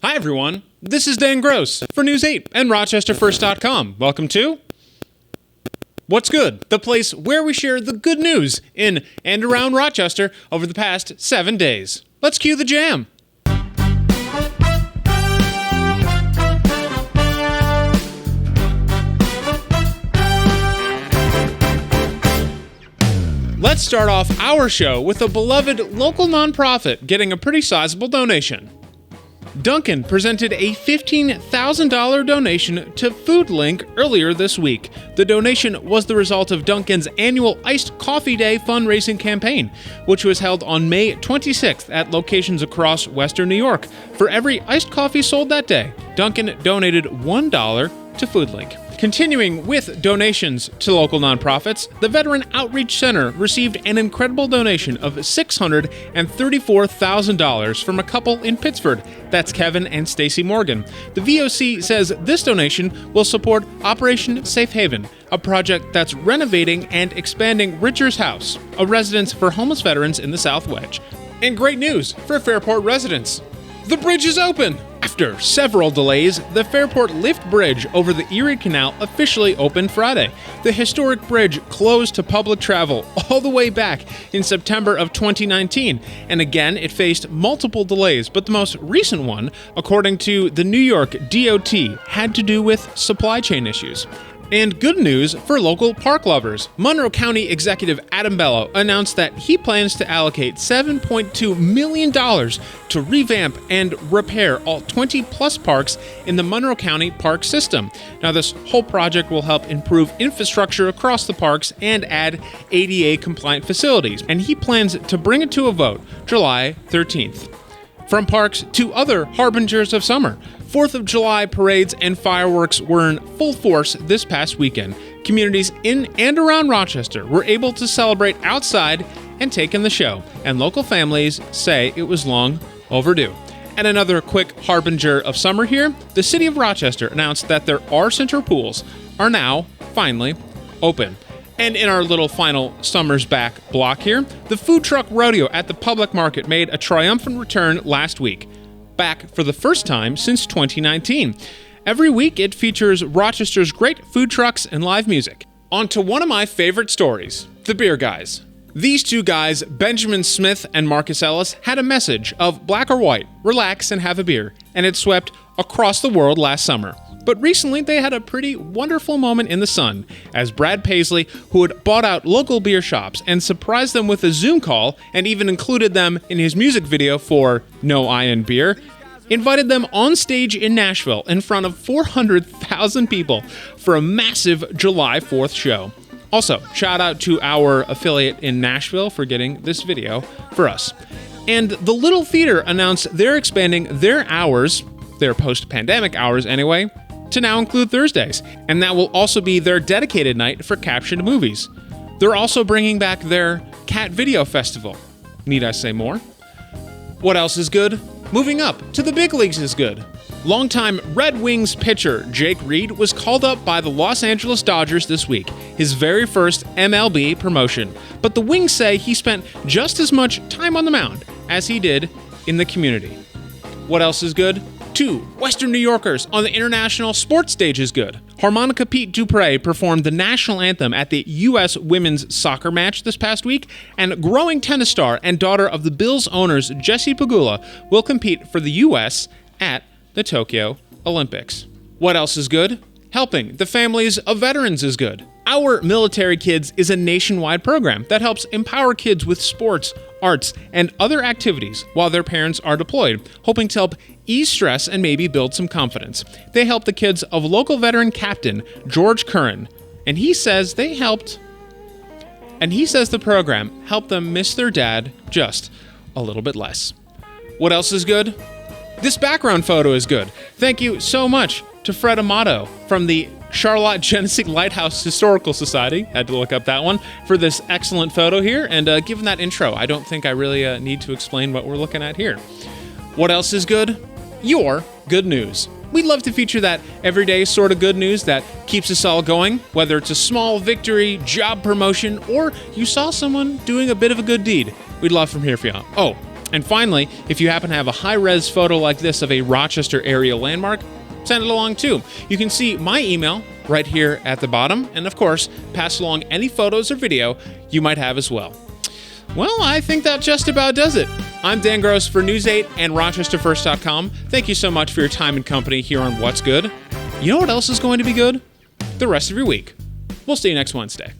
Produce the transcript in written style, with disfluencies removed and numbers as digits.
Hi everyone, this is Dan Gross for News 8 and RochesterFirst.com. Welcome to What's Good, the place where we share the good news in and around Rochester over the past 7 days. Let's cue the jam. Let's start off our show with a beloved local nonprofit getting a pretty sizable donation. Dunkin presented a $15,000 donation to FoodLink earlier this week. The donation was the result of Dunkin's annual Iced Coffee Day fundraising campaign, which was held on May 26th at locations across Western New York. For every iced coffee sold that day, Dunkin donated $1 to FoodLink. Continuing with donations to local nonprofits, the Veteran Outreach Center received an incredible donation of $634,000 from a couple in Pittsford. That's Kevin and Stacy Morgan. The VOC says this donation will support Operation Safe Haven, a project that's renovating and expanding Richard's House, a residence for homeless veterans in the South Wedge. And great news for Fairport residents. The bridge is open! After several delays, the Fairport Lift Bridge over the Erie Canal officially opened Friday. The historic bridge closed to public travel all the way back in September of 2019, and again it faced multiple delays, but the most recent one, according to the New York DOT, had to do with supply chain issues. And good news for local park lovers. Monroe County Executive Adam Bello announced that he plans to allocate $7.2 million to revamp and repair all 20-plus parks in the Monroe County park system. Now, this whole project will help improve infrastructure across the parks and add ADA-compliant facilities, and he plans to bring it to a vote July 13th. From parks to other harbingers of summer, 4th of July parades and fireworks were in full force this past weekend. Communities in and around Rochester were able to celebrate outside and take in the show, and local families say it was long overdue. And another quick harbinger of summer here, the city of Rochester announced that their R-Center pools are now finally open. And in our little final Summers Back block here, the food truck Rodeo at the public market made a triumphant return last week, back for the first time since 2019. Every week it features Rochester's great food trucks and live music. On to one of my favorite stories, the beer guys. These two guys, Benjamin Smith and Marcus Ellis, had a message of black or white, relax and have a beer, and it swept across the world last summer. But recently, they had a pretty wonderful moment in the sun, as Brad Paisley, who had bought out local beer shops and surprised them with a Zoom call, and even included them in his music video for No Iron Beer, invited them on stage in Nashville in front of 400,000 people for a massive July 4th show. Also, shout out to our affiliate in Nashville for getting this video for us. And the Little Theater announced they're expanding their hours, their post-pandemic hours anyway, to now include Thursdays, and that will also be their dedicated night for captioned movies. They're also bringing back their Cat Video Festival. Need I say more? What else is good? Moving up to the big leagues is good. Longtime Red Wings pitcher Jake Reed was called up by the Los Angeles Dodgers this week, his very first MLB promotion. But the Wings say he spent just as much time on the mound as he did in the community. What else is good? 2 Western New Yorkers on the international sports stage is good. Harmonica Pete Dupre performed the national anthem at the U.S. women's soccer match this past week, and growing tennis star and daughter of the Bills owners Jessie Pegula will compete for the U.S. at the Tokyo Olympics. What else is good? Helping the families of veterans is good. Our Military Kids is a nationwide program that helps empower kids with sports, arts, and other activities while their parents are deployed, hoping to help ease stress and maybe build some confidence. They help the kids of local veteran captain George Curran, and he says the program helped them miss their dad just a little bit less. What else is good? This background photo is good. Thank you so much to Fred Amato from the Charlotte Genesee Lighthouse Historical Society, had to look up that one, for this excellent photo here. And given that intro, I don't think I really need to explain what we're looking at here. What else is good? Your good news. We love to feature that everyday sort of good news that keeps us all going, whether it's a small victory, job promotion, or you saw someone doing a bit of a good deed. We'd love from here for you. Oh, And finally, if you happen to have a high-res photo like this of a Rochester area landmark, send it along too. You can see my email right here at the bottom, and of course, pass along any photos or video you might have as well. Well, I think that just about does it. I'm Dan Gross for News 8 and RochesterFirst.com. Thank you so much for your time and company here on What's Good. You know what else is going to be good? The rest of your week. We'll see you next Wednesday.